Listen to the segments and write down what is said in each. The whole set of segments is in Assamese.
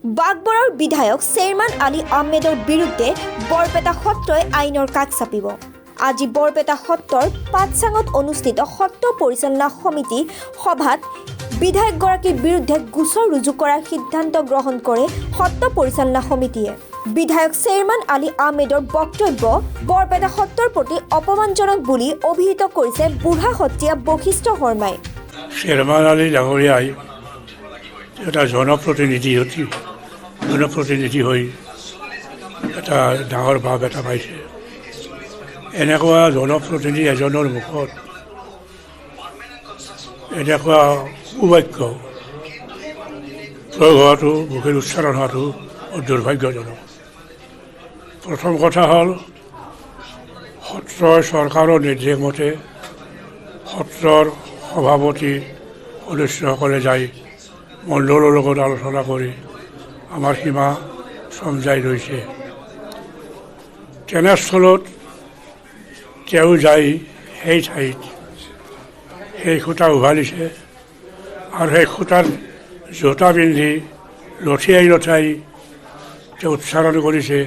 বাগবৰৰ বিধায়ক চেয়াৰমান আলী আহমেদৰ বিৰুদ্ধে বৰপেটা সত্ৰই আইনৰ কাষ চাপিব। আজি বৰপেটা সত্ৰৰ পাতচাঙত অনুষ্ঠিত সত্ৰ পৰিচালনা সমিতি সভাত বিধায়কগৰাকীৰ বিৰুদ্ধে গোচৰ ৰুজু কৰাৰ সিদ্ধান্ত গ্ৰহণ কৰে সত্ৰ পৰিচালনা সমিতিয়ে। বিধায়ক চেয়াৰমান আলী আহমেদৰ বক্তব্য বৰপেটা সত্ৰৰ প্ৰতি অপমানজনক বুলি অভিহিত কৰিছে বুঢ়া সত্ৰীয়া বশিষ্ঠ শৰ্মাই। চেয়াৰমান আলী ডাঙৰীয়াই এটা জনপ্ৰতিনিধি হৈ এটা ডাঙৰ ভাৱ এটা পাইছে। এনেকুৱা জনপ্ৰতিনিধি এজনৰ মুখত এনেকুৱা কুবাক্য প্ৰয়োগ হোৱাটো, মুখেৰ উচ্চাৰণ হোৱাটো দুৰ্ভাগ্যজনক। প্ৰথম কথা হ'ল, সত্ৰৰ চৰকাৰৰ নিৰ্দেশ মতে সত্ৰৰ সভাপতি সদস্যসকলে যাই মণ্ডলৰ লগত আলোচনা কৰি আমাৰ সীমা চমজাই লৈছে। তেনেস্থলত তেওঁ যাই সেই ঠাইত সেই খুঁটা উভালিছে আৰু সেই খুঁটাত জোতা পিন্ধি লঠিয়াই তেওঁ উচ্চাৰণ কৰিছে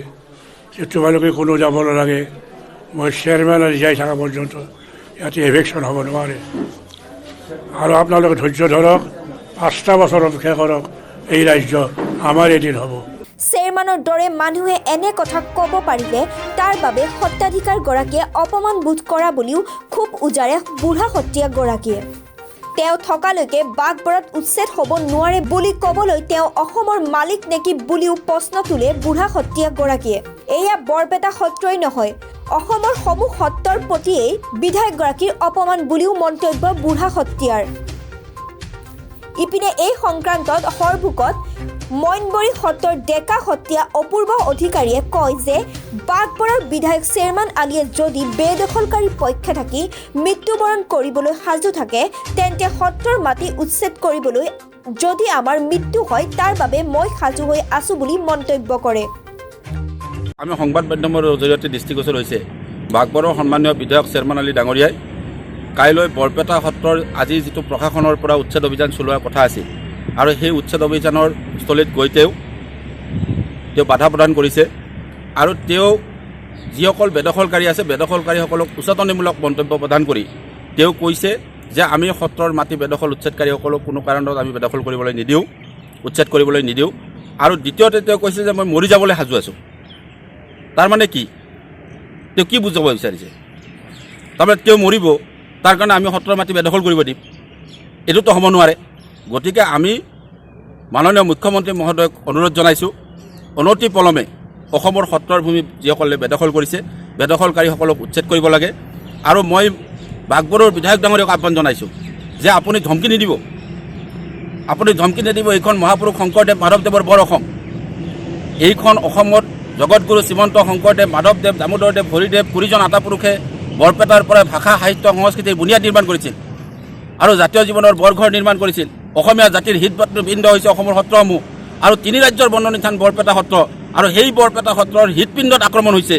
যে তোমালোকে কোনো যাব নালাগে, মই চেয়াৰমেন জীয়াই থকা পৰ্যন্ত ইয়াতে এভেকশ্যন হ'ব নোৱাৰে আৰু আপোনালোকে ধৈৰ্য ধৰক, 5টা বছৰ অপেক্ষা কৰক, এই ৰাজ্য আমাৰ এদিন হ'ব। চেয়াৰমেনৰ দৰে মানুহে এনে কথা ক'ব পাৰিলে তাৰ বাবে সত্ৰাধিকাৰগৰাকীয়ে অপমান বোধ কৰা বুলিও খুব উজাৰে বুঢ়া সত্ৰীয়াগৰাকীয়ে। তেওঁ থকালৈকে বাগবৰত উচ্ছেদ হ'ব নোৱাৰে বুলি ক'বলৈ তেওঁ অসমৰ মালিক নেকি বুলিও প্ৰশ্ন তোলে বুঢ়া সত্ৰীয়াগৰাকীয়ে। এয়া বৰপেটা সত্ৰই নহয়, অসমৰ সমূহ সত্ৰৰ প্ৰতিয়েই বিধায়কগৰাকীৰ অপমান বুলিও মন্তব্য বুঢ়া সত্ৰীয়াৰ। ইপিনে এই সংক্ৰান্তত সৰভোগত মইনবৰী সত্ৰৰ ডেকা সত্ৰীয়া অপূৰ্ব অধিকাৰীয়ে কয় যে বাগবৰৰ বিধায়ক চেয়াৰমান আলীয়ে যদি বেদখলকাৰীৰ পক্ষে থাকি মৃত্যুবৰণ কৰিবলৈ সাজু থাকে, তেন্তে সত্ৰৰ মাটি উচ্ছেদ কৰিবলৈ যদি আমাৰ মৃত্যু হয় তাৰ বাবে মই সাজু হৈ আছো বুলি মন্তব্য কৰে। আমি সংবাদ মাধ্যমৰ জৰিয়তে দৃষ্টিগোচৰ হৈছে বাগবৰৰ সন্মানীয় বিধায়ক চেয়াৰমান আলী ডাঙৰীয়াই কাইলৈ বৰপেটা সত্ৰৰ আজি যিটো প্ৰশাসনৰ পৰা উচ্ছেদ অভিযান চলোৱাৰ কথা আছিল আৰু সেই উচ্ছেদ অভিযানৰ স্থলীত গৈ তেওঁ বাধা প্ৰদান কৰিছে আৰু তেওঁ যিসকল বেদখলকাৰী আছে বেদখলকাৰীসকলক উচতনিমূলক মন্তব্য প্ৰদান কৰি তেওঁ কৈছে যে আমি সত্ৰৰ মাটি বেদখল উচ্ছেদকাৰীসকলক কোনো কাৰণত আমি বেদখল কৰিবলৈ নিদিওঁ, উচ্ছেদ কৰিবলৈ নিদিওঁ। আৰু দ্বিতীয়তে তেওঁ কৈছে যে মই মৰি যাবলৈ সাজু আছোঁ। তাৰমানে কি, তেওঁ কি বুজাব বিচাৰিছে? তাৰমানে তেওঁ মৰিব, তাৰ কাৰণে আমি সত্ৰৰ মাটি বেদখল কৰিব দিম, এইটোতো হ'ব নোৱাৰে। গতিকে আমি মাননীয় মুখ্যমন্ত্ৰী মহোদয়ক অনুৰোধ জনাইছোঁ, অনতি পলমে অসমৰ সত্ৰৰ ভূমি যিসকলে বেদখল কৰিছে বেদখলকাৰীসকলক উচ্ছেদ কৰিব লাগে। আৰু মই বাগবৰৰ বিধায়ক ডাঙৰীয়াক আহ্বান জনাইছোঁ যে আপুনি ধমকি নিদিব, এইখন মহাপুৰুষ শংকৰদেৱ মাধৱদেৱৰ বৰ অসম। এইখন অসমত জগতগুৰু শ্ৰীমন্ত শংকৰদেৱ, মাধৱদেৱ, দামোদৰদেৱ, হৰিদেৱ, কুৰিজন আটাপুৰুষে বৰপেটাৰ পৰা ভাষা, সাহিত্য, সংস্কৃতিৰ বুনিয়াদ নিৰ্মাণ কৰিছিল আৰু জাতীয় জীৱনৰ বৰঘৰ নিৰ্মাণ কৰিছিল। অসমীয়া জাতিৰ হৃদপিণ্ড হৈছে অসমৰ সত্ৰসমূহ আৰু 3 ৰাজ্যৰ বৰ্ণনি স্থান বৰপেটা সত্ৰ। আৰু সেই বৰপেটা সত্ৰৰ হৃদপিণ্ডত আক্ৰমণ হৈছে,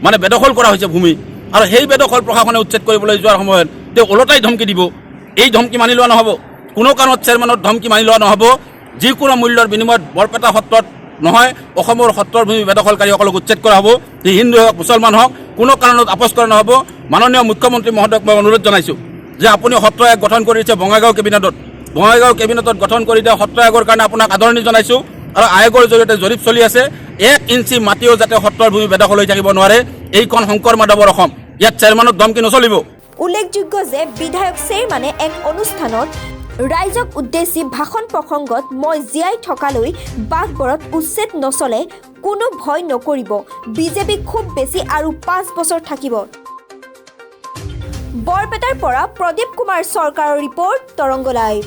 মানে বেদখল কৰা হৈছে ভূমি। আৰু সেই বেদখল প্ৰশাসনে উচ্ছেদ কৰিবলৈ যোৱাৰ সময়ত তেওঁ ওলটাই ধমকি দিব। এই ধমকি মানি লোৱা নহ'ব, কোনো কাৰণত চেয়াৰমেনৰ ধমকি মানি লোৱা নহ'ব। যিকোনো মূল্যৰ বিনিময়ত বৰপেটা সত্ৰত নহয়, অসমৰ সত্ৰৰ ভূমি বেদখলকাৰীসকলক উচ্ছেদ কৰা হ'ব। যি হিন্দু হওক, মুছলমান হওক, কোনো কাৰণত আপোচ কৰা নহ'ব। মাননীয় মুখ্যমন্ত্ৰী মহোদয়ক মই অনুৰোধ জনাইছোঁ যে আপুনি সত্ৰ আয়োগ গঠন কৰি দিছে বঙাইগাঁও কেবিনেটত গঠন কৰি দিয়া সত্ৰ আয়োগৰ কাৰণে আপোনাক আদৰণি জনাইছোঁ। আৰু আয়োগৰ জৰিয়তে জৰীপ চলি আছে, 1 ইঞ্চি মাটিও যাতে সত্ৰৰ ভূমি বেদখল হৈ থাকিব নোৱাৰে। এইখন শংকৰ মাধৱৰ অসম, ইয়াত চেয়াৰমেনৰ ধমকি নচলিব। উল্লেখযোগ্য যে বিধায়ক চেয়াৰমানে এক অনুষ্ঠানত ৰাইজক উদ্দেশ্যি ভাষণ প্ৰসংগত মই জীয়াই থকালৈ বাগবৰত উচ্ছেদ নচলে, কোনো ভয় নকৰিব, বিজেপি খুব বেছি আৰু 5 বছৰ থাকিব। বৰপেটাৰ পৰা প্ৰদীপ কুমাৰ চৰকাৰৰ ৰিপৰ্ট, তৰংগ লাইভ।